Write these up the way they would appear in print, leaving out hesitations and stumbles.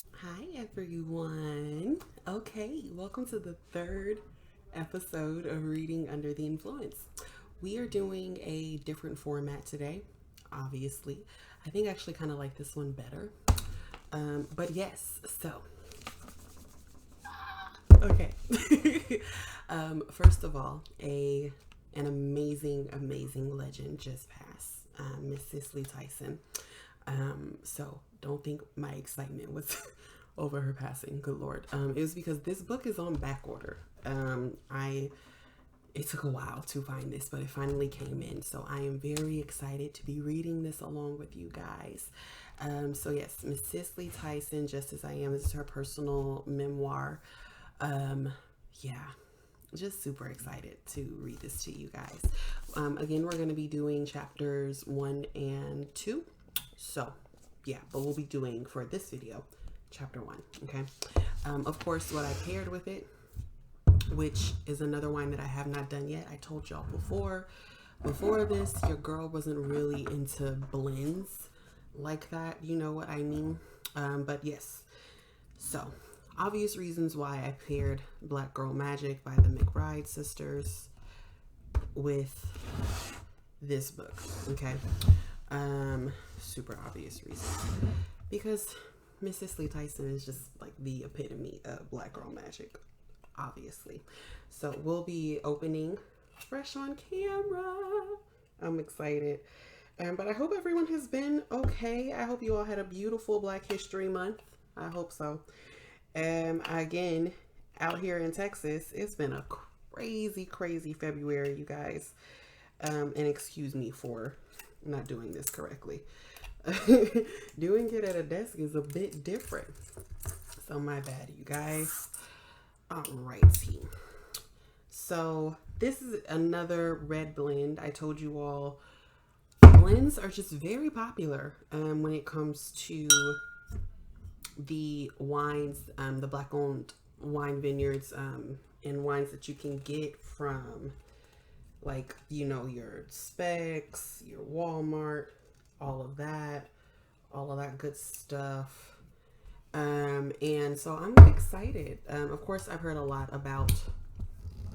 Hi, everyone. Okay, welcome to the third episode of Reading Under the Influence. We are doing a different format today, obviously. I think I actually kind of like this one better. But yes, so, okay. First of all, an amazing legend just passed, Miss Cicely Tyson. So don't think my excitement was over her passing. Good Lord. It was because this book is on back order. It took a while to find this, but it finally came in. So I am very excited to be reading this along with you guys. So yes, Miss Cicely Tyson, Just As I Am, this is her personal memoir. Um, yeah, just super excited to read this to you guys. Again, we're going to be doing chapters 1 and 2. So, yeah, but we'll be doing for this video chapter 1. Okay. Of course, what I paired with it, which is another wine that I have not done yet. I told y'all before this, your girl wasn't really into blends like that. You know what I mean? But yes. So, obvious reasons why I paired Black Girl Magic by the McBride Sisters with this book. Okay. Super obvious reasons. Because Miss Cicely Tyson is just like the epitome of Black Girl Magic, obviously. So we'll be opening fresh on camera. I'm excited. But I hope everyone has been okay. I hope you all had a beautiful Black History Month. I hope so. Again, out here in Texas, it's been a crazy February, you guys. And excuse me for not doing this correctly. Doing it at a desk is a bit different. So my bad, you guys. Alrighty. So this is another red blend. I told you all blends are just very popular when it comes to the wines, the black owned wine vineyards, and wines that you can get from like, your Specs, your Walmart, all of that good stuff. And so I'm excited. Of course, I've heard a lot about,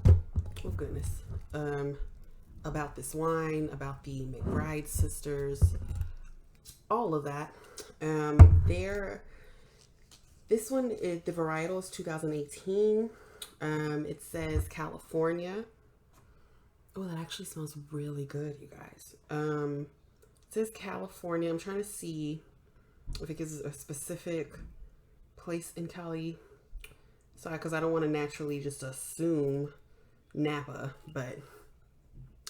oh goodness, about this wine, about the McBride Sisters, all of that. This one, the varietal is 2018. It says California. Oh, that actually smells really good, you guys. It says California. I'm trying to see if it gives a specific place in Cali. Sorry, because I don't want to naturally just assume Napa, but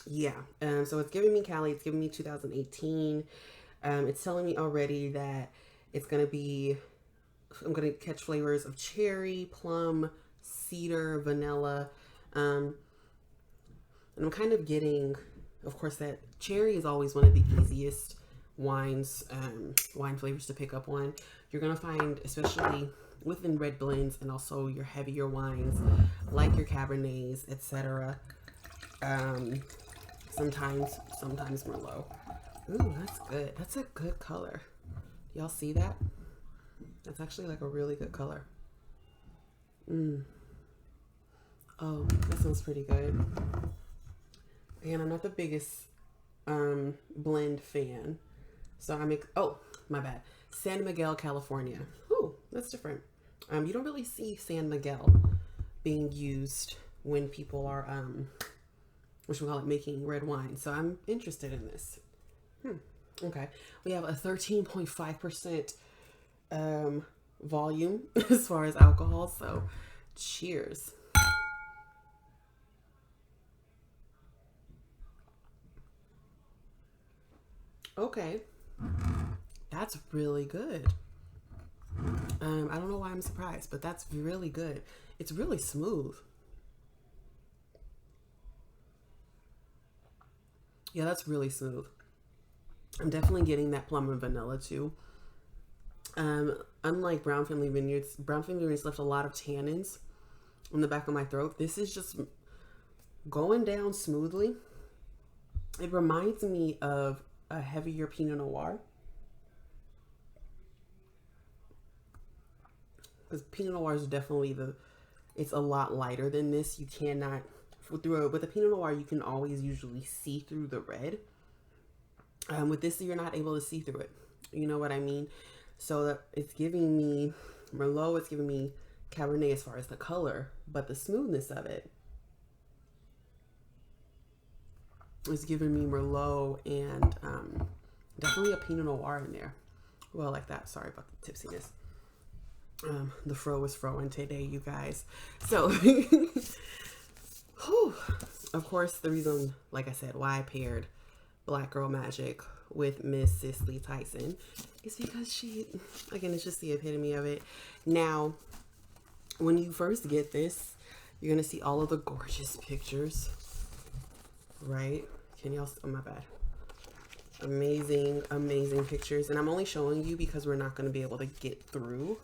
yeah. So it's giving me Cali. It's giving me 2018. It's telling me already that it's going to be, I'm going to catch flavors of cherry, plum, cedar, vanilla. And I'm kind of getting, of course, that cherry is always one of the easiest wine flavors to pick up on. You're going to find, especially within red blends and also your heavier wines, like your Cabernets, etc. Sometimes Merlot. Ooh, that's good. That's a good color. Y'all see that? That's actually like a really good color. Oh, that sounds pretty good. And I'm not the biggest blend fan. So oh, my bad. San Miguel, California. Ooh, that's different. You don't really see San Miguel being used when people are, what we call it, making red wine. So I'm interested in this. Okay. We have a 13.5% volume as far as alcohol. So cheers. Okay. That's really good. I don't know why I'm surprised, but that's really good. It's really smooth. Yeah, that's really smooth. I'm definitely getting that plum and vanilla too. Unlike Brown Family Vineyards left a lot of tannins in the back of my throat. This is just going down smoothly. It reminds me of a heavier Pinot Noir. because Pinot Noir is definitely it's a lot lighter than this. You cannot, with a Pinot Noir, you can always usually see through the red. With this, you're not able to see through it. You know what I mean? So it's giving me Merlot, it's giving me Cabernet as far as the color, but the smoothness of it is giving me Merlot and definitely a Pinot Noir in there. Well, like that. Sorry about the tipsiness. The fro was froing today, you guys. So, whew. Of course, the reason, like I said, why I paired Black Girl Magic with Miss Cicely Tyson is because she, again, it's just the epitome of it. Now, when you first get this, you're going to see all of the gorgeous pictures, right? Can y'all, oh my bad. Amazing, amazing pictures. And I'm only showing you because we're not going to be able to get through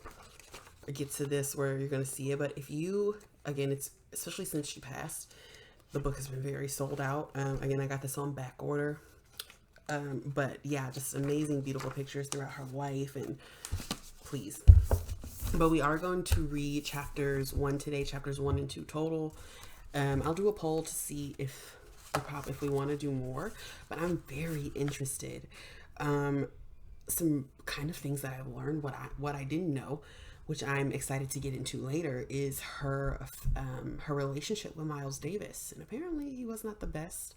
or get to this where you're going to see it. But if you, again, it's, especially since she passed, the book has been very sold out. Again, I got this on back order. But yeah, just amazing, beautiful pictures throughout her life, and please. But we are going to read chapters 1 today, chapters 1 and 2 total. I'll do a poll to see if we want to do more, but I'm very interested. Some kind of things that I've learned, what I didn't know, which I'm excited to get into later, is her relationship with Miles Davis. And apparently he was not the best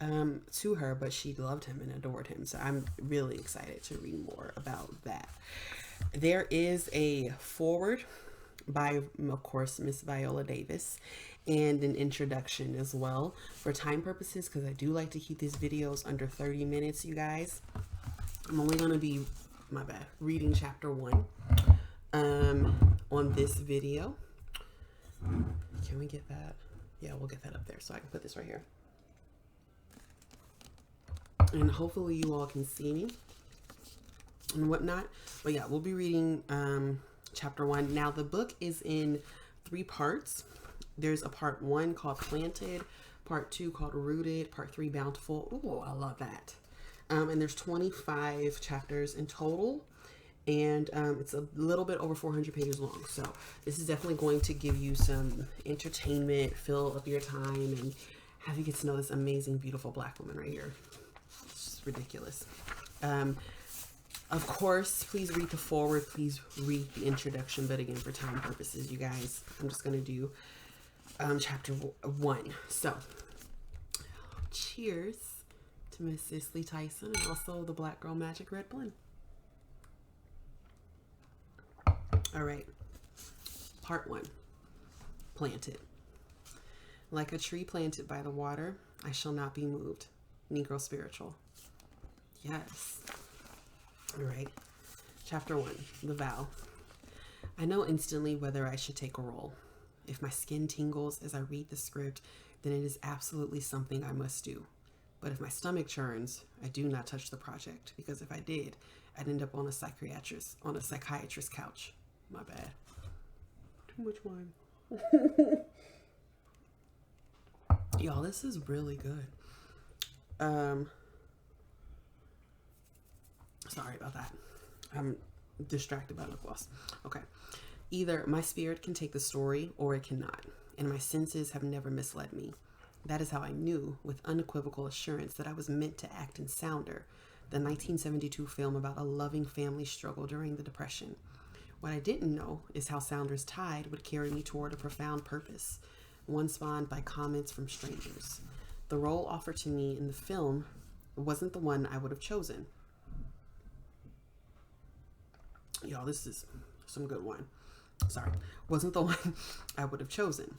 to her, but she loved him and adored him. So I'm really excited to read more about that. There is a foreword by, of course, Miss Viola Davis, and an introduction as well. For time purposes, because I do like to keep these videos under 30 minutes, you guys, I'm only going to be, reading chapter 1 on this video. Can we get that? Yeah, we'll get that up there so I can put this right here. And hopefully you all can see me and whatnot. But yeah, we'll be reading chapter 1. Now the book is in 3 parts. There's a part 1 called Planted, part 2 called Rooted, part 3 Bountiful. Ooh, I love that. And there's 25 chapters in total. And it's a little bit over 400 pages long. So this is definitely going to give you some entertainment, fill up your time, and have you get to know this amazing, beautiful Black woman right here. Ridiculous. Of course, please read the foreword, please read the introduction, but again, for time purposes, you guys, I'm just going to do chapter 1. So cheers to Miss Cicely Tyson, and also the Black Girl Magic Red Blend. All right, part 1. Planted. Like a tree planted by the water, I shall not be moved. Negro spiritual. Yes. All right. Chapter 1, the vow. I know instantly whether I should take a role. If my skin tingles as I read the script, then it is absolutely something I must do. But if my stomach churns, I do not touch the project, because if I did, I'd end up on a psychiatrist's couch. My bad. Too much wine. Y'all, this is really good. Sorry about that. I'm distracted by lip gloss. Okay. Either my spirit can take the story or it cannot, and my senses have never misled me. That is how I knew with unequivocal assurance that I was meant to act in Sounder, the 1972 film about a loving family struggle during the Depression. What I didn't know is how Sounder's tide would carry me toward a profound purpose, one spawned by comments from strangers. The role offered to me in the film wasn't the one I would have chosen. Y'all, this is some good wine. Sorry. Wasn't the one I would have chosen.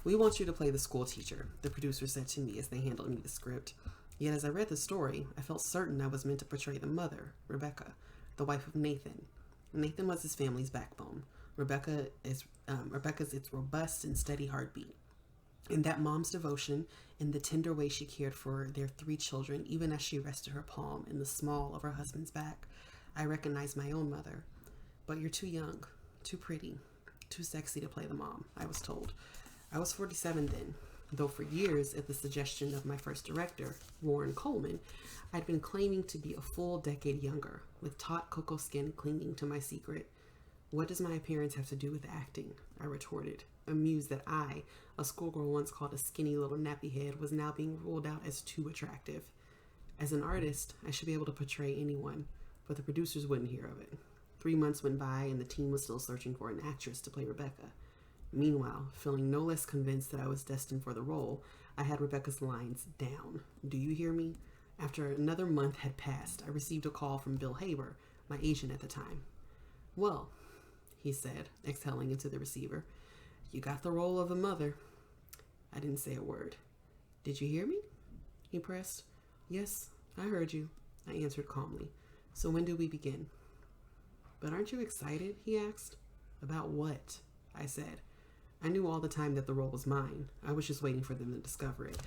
We want you to play the school teacher, the producer said to me as they handed me the script. Yet as I read the story, I felt certain I was meant to portray the mother, Rebecca, the wife of Nathan. Nathan was his family's backbone. Rebecca's its robust and steady heartbeat. And that mom's devotion and the tender way she cared for their 3 children, even as she rested her palm in the small of her husband's back, I recognized my own mother. But you're too young, too pretty, too sexy to play the mom, I was told. I was 47 then, though for years, at the suggestion of my first director, Warren Coleman, I'd been claiming to be a full decade younger, with taut cocoa skin clinging to my secret. What does my appearance have to do with acting? I retorted, amused that I, a schoolgirl once called a skinny little nappy head, was now being ruled out as too attractive. As an artist, I should be able to portray anyone, but the producers wouldn't hear of it. 3 months went by and the team was still searching for an actress to play Rebecca. Meanwhile, feeling no less convinced that I was destined for the role, I had Rebecca's lines down. Do you hear me? After another month had passed, I received a call from Bill Haber, my agent at the time. Well, he said, exhaling into the receiver, you got the role of the mother. I didn't say a word. Did you hear me? He pressed. Yes, I heard you, I answered calmly. So when do we begin? But aren't you excited? He asked. About what? I said. I knew all the time that the role was mine. I was just waiting for them to discover it.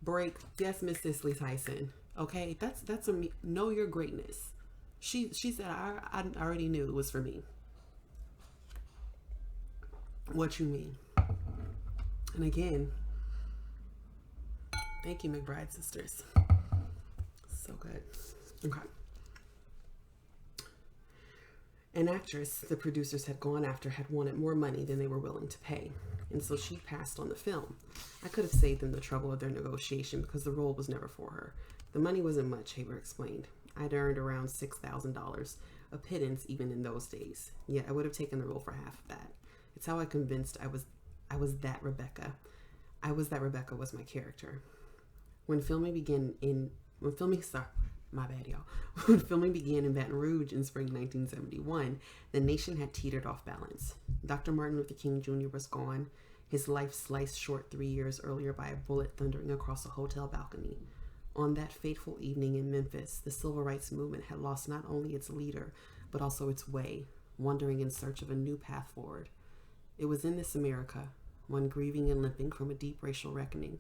Break. Yes, Miss Cicely Tyson. Okay, that's a know your greatness. She said I already knew it was for me. What you mean? And again, thank you, McBride Sisters. So good. Okay. An actress the producers had gone after had wanted more money than they were willing to pay, and so she passed on the film. I could have saved them the trouble of their negotiation because the role was never for her. The money wasn't much, Haber explained. I'd earned around $6,000, a pittance even in those days. Yet I would have taken the role for half of that. It's how I convinced I was that Rebecca. I was that Rebecca was my character. When filming began in Baton Rouge in spring 1971, the nation had teetered off balance. Dr. Martin Luther King Jr. was gone, his life sliced short 3 years earlier by a bullet thundering across a hotel balcony. On that fateful evening in Memphis, the civil rights movement had lost not only its leader, but also its way, wandering in search of a new path forward. It was in this America, one grieving and limping from a deep racial reckoning,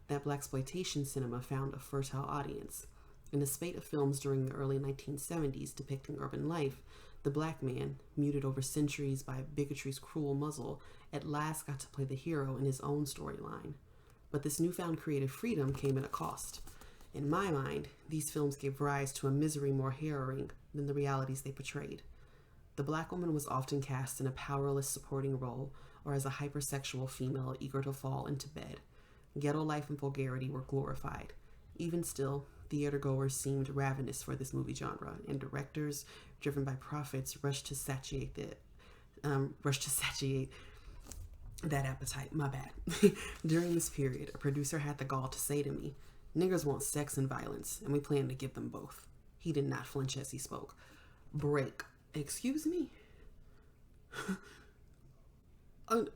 that blaxploitation cinema found a fertile audience. In a spate of films during the early 1970s depicting urban life, the black man, muted over centuries by bigotry's cruel muzzle, at last got to play the hero in his own storyline. But this newfound creative freedom came at a cost. In my mind, these films gave rise to a misery more harrowing than the realities they portrayed. The black woman was often cast in a powerless supporting role or as a hypersexual female eager to fall into bed. Ghetto life and vulgarity were glorified. Even still, theatergoers seemed ravenous for this movie genre, and directors, driven by profits, rushed to satiate that appetite. My bad. During this period, a producer had the gall to say to me, "Niggers want sex and violence, and we plan to give them both." He did not flinch as he spoke. Break. Excuse me? I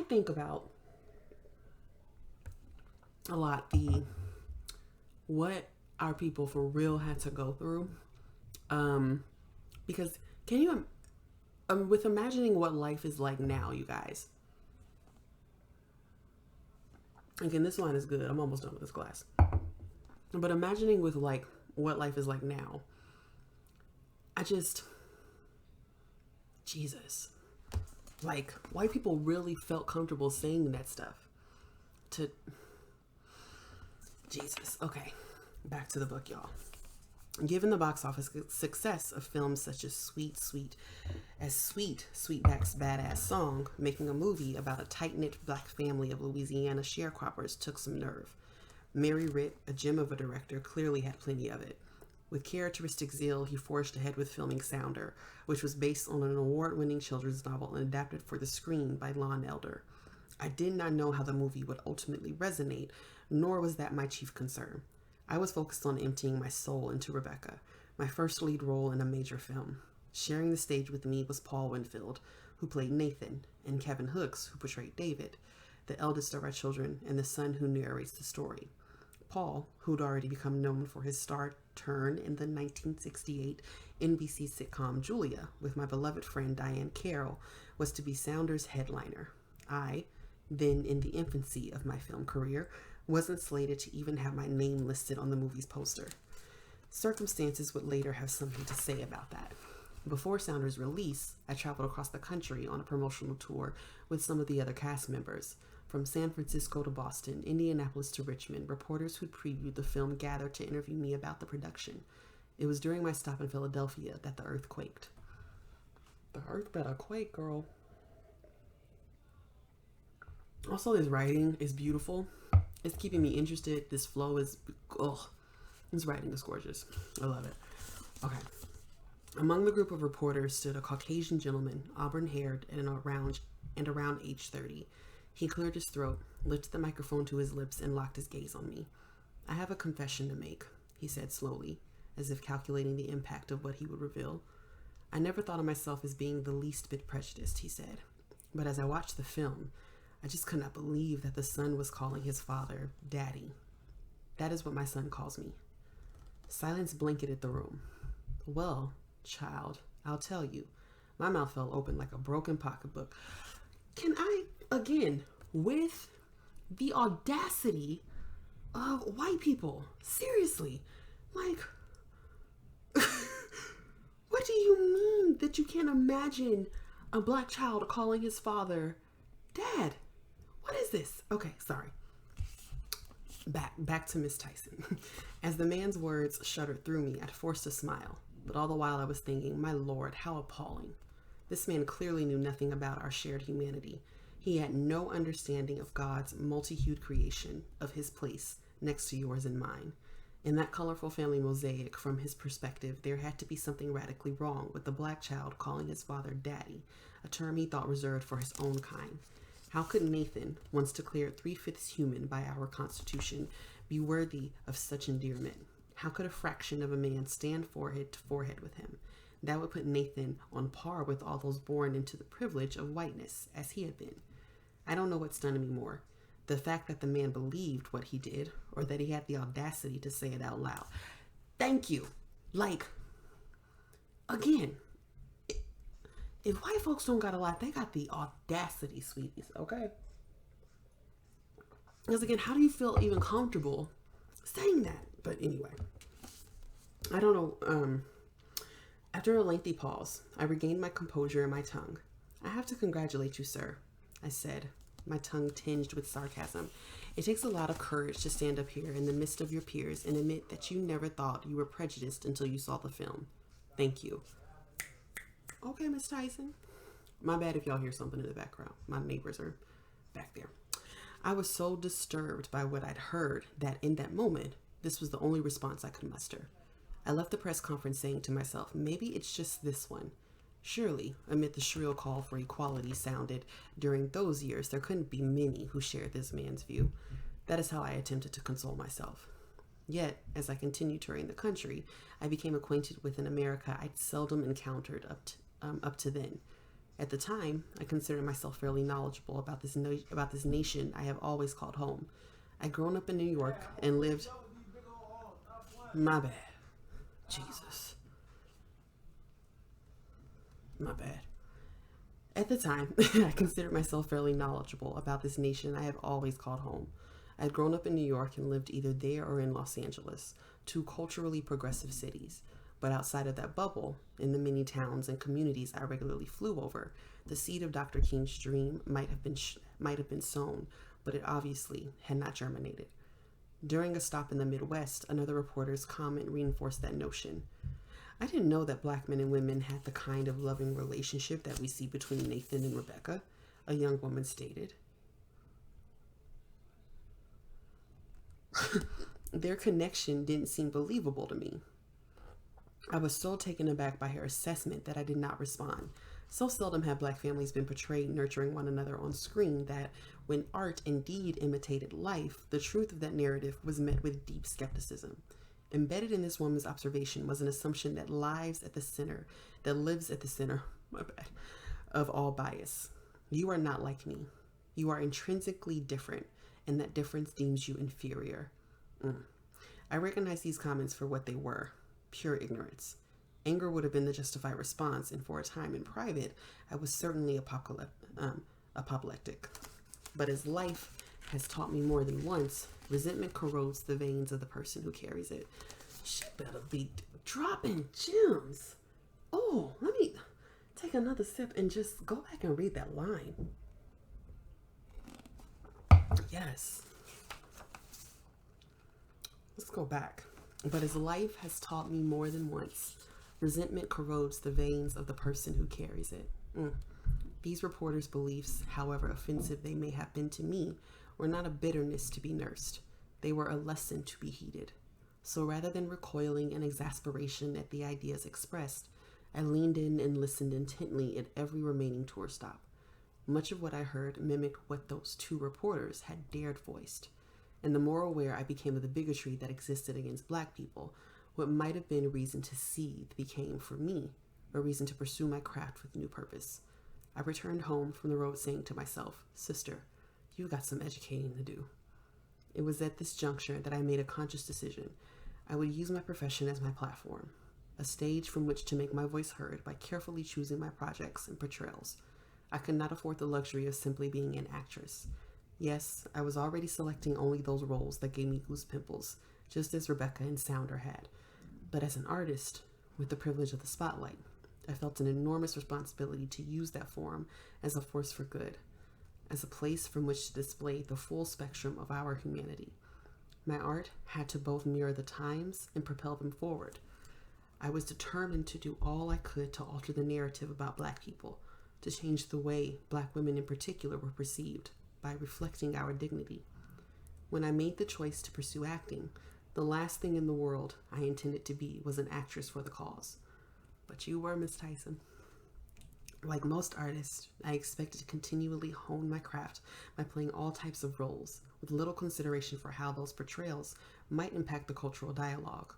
think about a lot what our people for real had to go through. Because can you, with imagining what life is like now, you guys. Again, this wine is good. I'm almost done with this glass. But imagining with like what life is like now, Jesus. Like, white people really felt comfortable saying that stuff. Jesus. Okay, back to the book, y'all. Given the box office success of films such as Sweetback's Badass Song, making a movie about a tight-knit black family of Louisiana sharecroppers took some nerve. Mary Ritt, a gem of a director, clearly had plenty of it. With characteristic zeal, he forged ahead with filming Sounder, which was based on an award-winning children's novel and adapted for the screen by Lon Elder. I did not know how the movie would ultimately resonate, nor was that my chief concern. I was focused on emptying my soul into Rebecca, my first lead role in a major film. Sharing the stage with me was Paul Winfield, who played Nathan, and Kevin Hooks, who portrayed David, the eldest of our children and the son who narrates the story. Paul, who'd already become known for his star turn in the 1968 NBC sitcom Julia with my beloved friend Diane Carroll, was to be Sounder's headliner. I, then in the infancy of my film career, wasn't slated to even have my name listed on the movie's poster. Circumstances would later have something to say about that. Before Sounder's release, I traveled across the country on a promotional tour with some of the other cast members. From San Francisco to Boston, Indianapolis to Richmond, reporters who'd previewed the film gathered to interview me about the production. It was during my stop in Philadelphia that the earth quaked. The earth better quake, girl. Also, this writing is beautiful. It's keeping me interested. This flow is, oh, this writing is gorgeous. I love it. Okay. Among the group of reporters stood a Caucasian gentleman, auburn-haired and around age 30. He cleared his throat, lifted the microphone to his lips, and locked his gaze on me. I have a confession to make, he said slowly, as if calculating the impact of what he would reveal. I never thought of myself as being the least bit prejudiced, he said. But as I watched the film, I just could not believe that the son was calling his father Daddy. That is what my son calls me. Silence blanketed the room. Well, child, I'll tell you. My mouth fell open like a broken pocketbook. Can I, again, with the audacity of white people, seriously, like, what do you mean that you can't imagine a black child calling his father Dad? What is this? Okay, sorry. Back to Miss Tyson. As the man's words shuddered through me, I'd forced a smile. But all the while I was thinking, my Lord, how appalling. This man clearly knew nothing about our shared humanity. He had no understanding of God's multi-hued creation, of his place next to yours and mine. In that colorful family mosaic, from his perspective, there had to be something radically wrong with the black child calling his father Daddy, a term he thought reserved for his own kind. How could Nathan, once declared 3/5 human by our Constitution, be worthy of such endearment? How could a fraction of a man stand forehead to forehead with him? That would put Nathan on par with all those born into the privilege of whiteness, as he had been. I don't know what stunned me more, the fact that the man believed what he did, or that he had the audacity to say it out loud. Thank you. Like, again, if white folks don't got a lot, they got the audacity, sweeties, okay? Because again, how do you feel even comfortable saying that? But anyway, I don't know. After a lengthy pause, I regained my composure and my tongue. I have to congratulate you, sir, I said, my tongue tinged with sarcasm. It takes a lot of courage to stand up here in the midst of your peers and admit that you never thought you were prejudiced until you saw the film. Thank you. Okay, Miss Tyson. My bad if y'all hear something in the background. My neighbors are back there. I was so disturbed by what I'd heard that in that moment, this was the only response I could muster. I left the press conference saying to myself, maybe it's just this one. Surely, amid the shrill call for equality sounded during those years, there couldn't be many who shared this man's view. That is how I attempted to console myself. Yet, as I continued touring the country, I became acquainted with an America I'd seldom encountered up to then. At the time, I considered myself fairly knowledgeable about this nation I have always called home. I'd grown up in New York and lived... My bad. Jesus. My bad. At the time, I considered myself fairly knowledgeable about this nation I have always called home. I'd grown up in New York and lived either there or in Los Angeles, two culturally progressive cities. But outside of that bubble, in the many towns and communities I regularly flew over, the seed of Dr. King's dream might have been sown, but it obviously had not germinated. During a stop in the Midwest, another reporter's comment reinforced that notion. I didn't know that black men and women had the kind of loving relationship that we see between Nathan and Rebecca, a young woman stated. Their connection didn't seem believable to me. I was so taken aback by her assessment that I did not respond. So seldom have black families been portrayed nurturing one another on screen that when art indeed imitated life, the truth of that narrative was met with deep skepticism. Embedded in this woman's observation was an assumption that lives at the center of all bias. You are not like me. You are intrinsically different, and that difference deems you inferior. I recognize these comments for what they were, pure ignorance. Anger would have been the justified response, and for a time in private, I was certainly apoplectic. But as life has taught me more than once, resentment corrodes the veins of the person who carries it. She better be dropping gems. Oh, let me take another sip and just go back and read that line. Yes. Let's go back. But as life has taught me more than once, Resentment corrodes the veins of the person who carries it. These reporters' beliefs, however offensive they may have been to me, were not a bitterness to be nursed. They were a lesson to be heeded. So rather than recoiling in exasperation at the ideas expressed, I leaned in and listened intently at every remaining tour stop. Much of what I heard mimicked what those two reporters had dared voiced. And the more aware I became of the bigotry that existed against Black people, what might have been a reason to seethe became, for me, a reason to pursue my craft with new purpose. I returned home from the road saying to myself, "Sister, you've got some educating to do." It was at this juncture that I made a conscious decision. I would use my profession as my platform, a stage from which to make my voice heard by carefully choosing my projects and portrayals. I could not afford the luxury of simply being an actress. Yes, I was already selecting only those roles that gave me goose pimples, just as Rebecca and Sounder had. But as an artist, with the privilege of the spotlight, I felt an enormous responsibility to use that forum as a force for good, as a place from which to display the full spectrum of our humanity. My art had to both mirror the times and propel them forward. I was determined to do all I could to alter the narrative about Black people, to change the way Black women in particular were perceived by reflecting our dignity. When I made the choice to pursue acting, the last thing in the world I intended to be was an actress for the cause. But you were, Miss Tyson. Like most artists, I expected to continually hone my craft by playing all types of roles, with little consideration for how those portrayals might impact the cultural dialogue.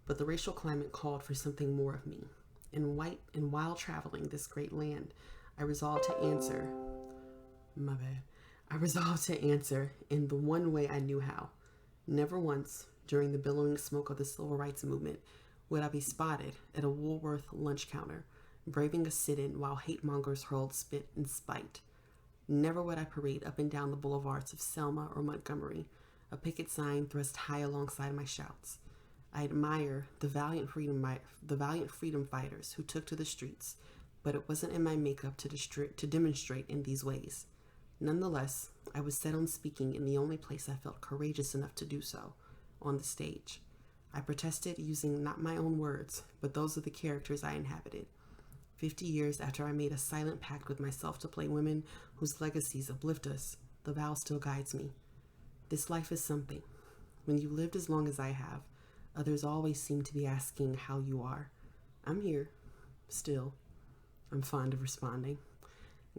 But the racial climate called for something more of me. And while traveling this great land, I resolved to answer in the one way I knew how. Never once, during the billowing smoke of the civil rights movement, would I be spotted at a Woolworth lunch counter, braving a sit-in while hate-mongers hurled spit and spite. Never would I parade up and down the boulevards of Selma or Montgomery, a picket sign thrust high alongside my shouts. I admire the valiant freedom fighters who took to the streets, but it wasn't in my makeup to demonstrate in these ways. Nonetheless, I was set on speaking in the only place I felt courageous enough to do so, on the stage. I protested using not my own words, but those of the characters I inhabited. 50 years after I made a silent pact with myself to play women whose legacies uplift us, the vow still guides me. This life is something. When you lived as long as I have, others always seem to be asking how you are. I'm here, still. I'm fond of responding.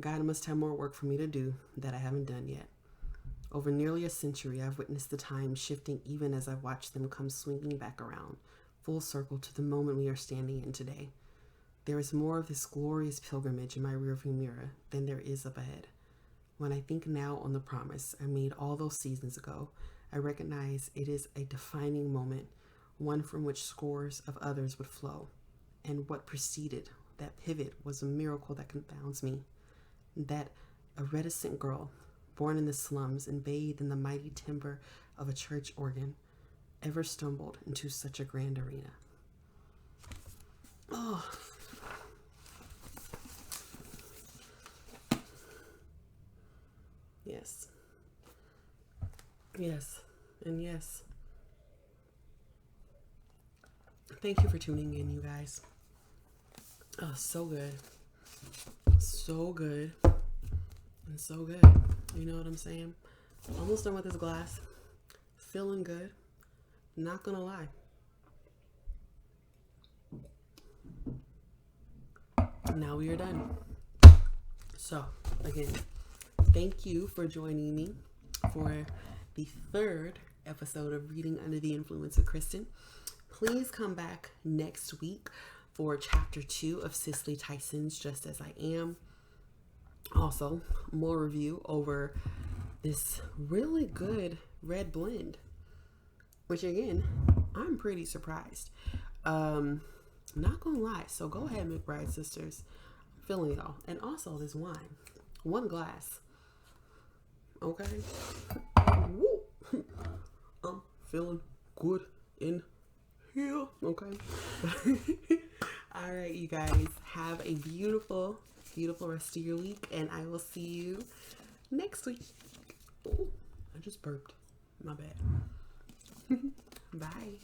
God must have more work for me to do that I haven't done yet. Over nearly a century, I've witnessed the time shifting even as I've watched them come swinging back around, full circle to the moment we are standing in today. There is more of this glorious pilgrimage in my rearview mirror than there is up ahead. When I think now on the promise I made all those seasons ago, I recognize it is a defining moment, one from which scores of others would flow. And what preceded that pivot was a miracle that confounds me. That a reticent girl, born in the slums and bathed in the mighty timbre of a church organ, ever stumbled into such a grand arena. Oh. Yes. Yes. And yes. Thank you for tuning in, you guys. Oh, so good. So good. And so good. You know what I'm saying? Almost done with this glass. Feeling good. Not gonna lie. Now we are done. So, again, thank you for joining me for the third episode of Reading Under the Influence with Kristen. Please come back next week for chapter 2 of Cicely Tyson's Just As I Am. Also, more review over this really good red blend, which again, I'm pretty surprised. Not gonna lie. So go ahead, McBride Sisters. I'm feeling y'all. And also this wine. One glass. Okay. Woo. I'm feeling good in here. Okay. All right, you guys. Have a beautiful, beautiful rest of your week. And I will see you next week. Ooh, I just burped. My bad. Bye.